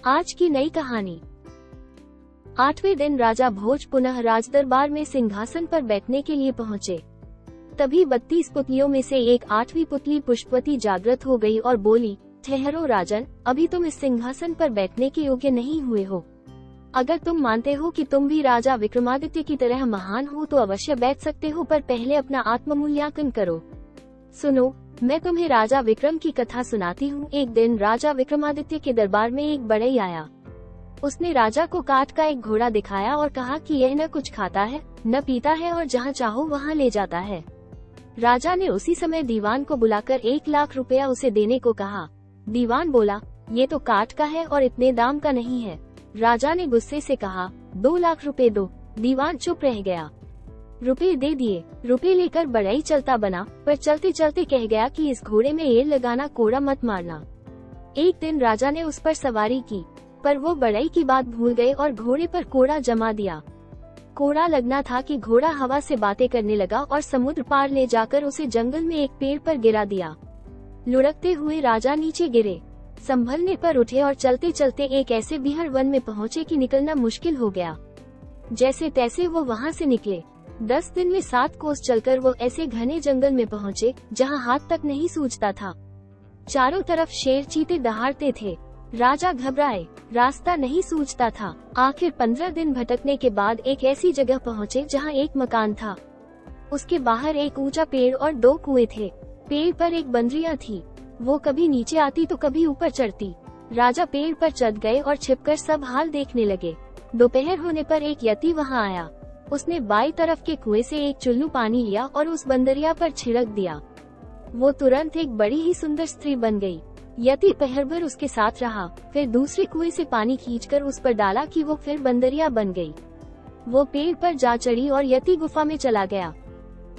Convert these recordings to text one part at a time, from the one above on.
आज की नई कहानी। 8वें दिन राजा भोज पुनः राजदरबार में सिंहासन पर बैठने के लिए पहुँचे। तभी 32 पुतलियों में से एक 8वीं पुतली पुष्पवती जागृत हो गई और बोली, ठहरो राजन, अभी तुम इस सिंहासन पर बैठने के योग्य नहीं हुए हो। अगर तुम मानते हो कि तुम भी राजा विक्रमादित्य की तरह महान हो तो अवश्य बैठ सकते हो, पर पहले अपना आत्ममूल्यांकन करो। सुनो, मैं तुम्हें राजा विक्रम की कथा सुनाती हूँ। एक दिन राजा विक्रमादित्य के दरबार में एक बढ़ई आया। उसने राजा को काठ का एक घोड़ा दिखाया और कहा कि यह न कुछ खाता है न पीता है और जहाँ चाहो वहाँ ले जाता है। राजा ने उसी समय दीवान को बुलाकर 1 लाख रुपया उसे देने को कहा। दीवान बोला, ये तो काठ का है और इतने दाम का नहीं है। राजा ने गुस्से से कहा, 2 लाख रुपए दो। दीवान चुप रह गया। रुपए दे दिए। रुपए लेकर बढ़ई चलता बना, पर चलते चलते कह गया कि इस घोड़े में एल लगाना, कोड़ा मत मारना। एक दिन राजा ने उस पर सवारी की, पर वो बढ़ई की बात भूल गए और घोड़े पर कोड़ा जमा दिया। कोड़ा लगना था कि घोड़ा हवा से बातें करने लगा और समुद्र पार ले जाकर उसे जंगल में एक पेड़ पर गिरा दिया। लुढ़कते हुए राजा नीचे गिरे। संभलने पर उठे और चलते चलते एक ऐसे बिहड़ वन में पहुँचे कि निकलना मुश्किल हो गया। जैसे तैसे वो वहाँ से निकले। 10 दिन में 7 कोस चलकर वो ऐसे घने जंगल में पहुँचे जहाँ हाथ तक नहीं सूझता था। चारों तरफ शेर चीते दहाड़ते थे। राजा घबराए, रास्ता नहीं सूझता था। आखिर 15 दिन भटकने के बाद एक ऐसी जगह पहुँचे जहाँ एक मकान था। उसके बाहर एक ऊंचा पेड़ और 2 कुएं थे। पेड़ पर एक बंदरिया थी। वो कभी नीचे आती तो कभी ऊपर चढ़ती। राजा पेड़ पर चढ़ गए और छिपकर सब हाल देखने लगे। दोपहर होने पर एक यति वहाँ आया। उसने बाई तरफ के कुएं से एक चुल्लू पानी लिया और उस बंदरिया पर छिड़क दिया। वो तुरंत एक बड़ी ही सुंदर स्त्री बन गई। यति पहर भर उसके साथ रहा, फिर दूसरे कुएं से पानी खींचकर उस पर डाला कि वो फिर बंदरिया बन गई। वो पेड़ पर जा चढ़ी और यति गुफा में चला गया।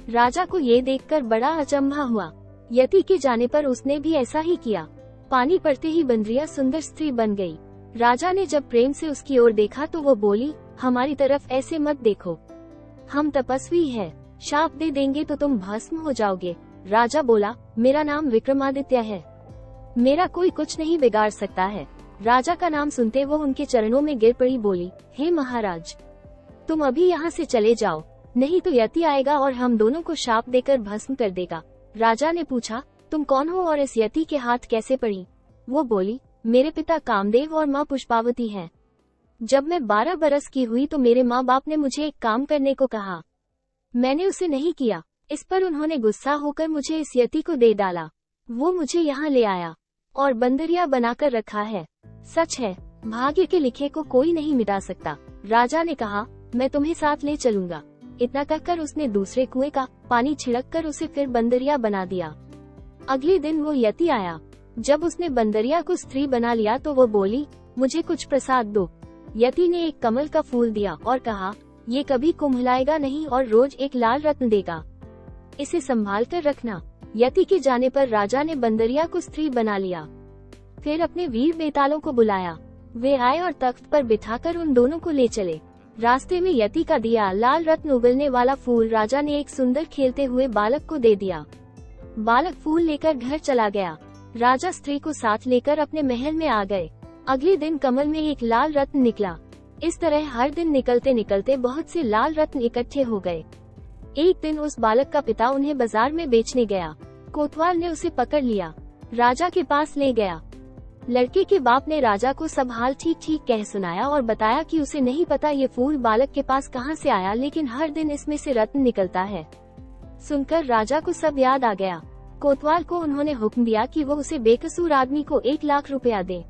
राजा को ये देखकर बड़ा अचंभा हुआ। यति के जाने पर उसने भी ऐसा ही किया। पानी पड़ते ही बंदरिया सुंदर स्त्री बन गई। राजा ने जब प्रेम से उसकी ओर देखा तो वो बोली, हमारी तरफ ऐसे मत देखो, हम तपस्वी हैं, शाप दे देंगे तो तुम भस्म हो जाओगे। राजा बोला, मेरा नाम विक्रमादित्य है, मेरा कोई कुछ नहीं बिगाड़ सकता है। राजा का नाम सुनते वो उनके चरणों में गिर पड़ी, बोली, हे महाराज, तुम अभी यहाँ से चले जाओ, नहीं तो यति आएगा और हम दोनों को शाप देकर भस्म कर देगा। राजा ने पूछा, तुम कौन हो और इस यति के हाथ कैसे पड़ी? वो बोली, मेरे पिता कामदेव और माँ पुष्पावती हैं। जब मैं 12 बरस की हुई तो मेरे माँ बाप ने मुझे एक काम करने को कहा। मैंने उसे नहीं किया। इस पर उन्होंने गुस्सा होकर मुझे इस यति को दे डाला। वो मुझे यहाँ ले आया और बंदरिया बनाकर रखा है। सच है, भाग्य के लिखे को कोई नहीं मिटा सकता। राजा ने कहा, मैं तुम्हें साथ ले चलूंगा। इतना कहकर उसने दूसरे कुएं का पानी छिड़ककर उसे फिर बंदरिया बना दिया। अगले दिन वो यति आया। जब उसने बंदरिया को स्त्री बना लिया तो वो बोली, मुझे कुछ प्रसाद दो। यति ने एक कमल का फूल दिया और कहा, ये कभी कुम्हलाएगा नहीं और रोज एक लाल रत्न देगा, इसे संभाल कर रखना। यति के जाने पर राजा ने बंदरिया को स्त्री बना लिया। फिर अपने वीर बेतालों को बुलाया। वे आए और तख्त पर बिठाकर उन दोनों को ले चले। रास्ते में यति का दिया लाल रत्न उगलने वाला फूल राजा ने एक सुंदर खेलते हुए बालक को दे दिया। बालक फूल लेकर घर चला गया। राजा स्त्री को साथ लेकर अपने महल में आ गए। अगले दिन कमल में एक लाल रत्न निकला। इस तरह हर दिन निकलते निकलते बहुत से लाल रत्न इकट्ठे हो गए। एक दिन उस बालक का पिता उन्हें बाजार में बेचने गया। कोतवाल ने उसे पकड़ लिया, राजा के पास ले गया। लड़के के बाप ने राजा को सब हाल ठीक ठीक कह सुनाया और बताया कि उसे नहीं पता ये फूल बालक के पास कहाँ से आया, लेकिन हर दिन इसमें से रत्न निकलता है। सुनकर राजा को सब याद आ गया। कोतवाल को उन्होंने हुक्म दिया कि वो उसे बेकसूर आदमी को 1 लाख रुपया दे।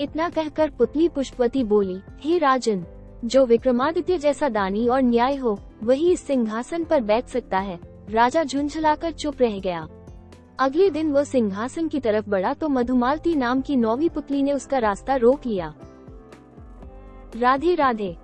इतना कहकर पुतली पुष्पवती बोली, हे राजन, जो विक्रमादित्य जैसा दानी और न्याय हो वही इस सिंहासन पर बैठ सकता है। राजा झुंझलाकर चुप रह गया। अगले दिन वो सिंहासन की तरफ बढ़ा तो मधुमालती नाम की 9वीं पुतली ने उसका रास्ता रोक लिया। राधे राधे।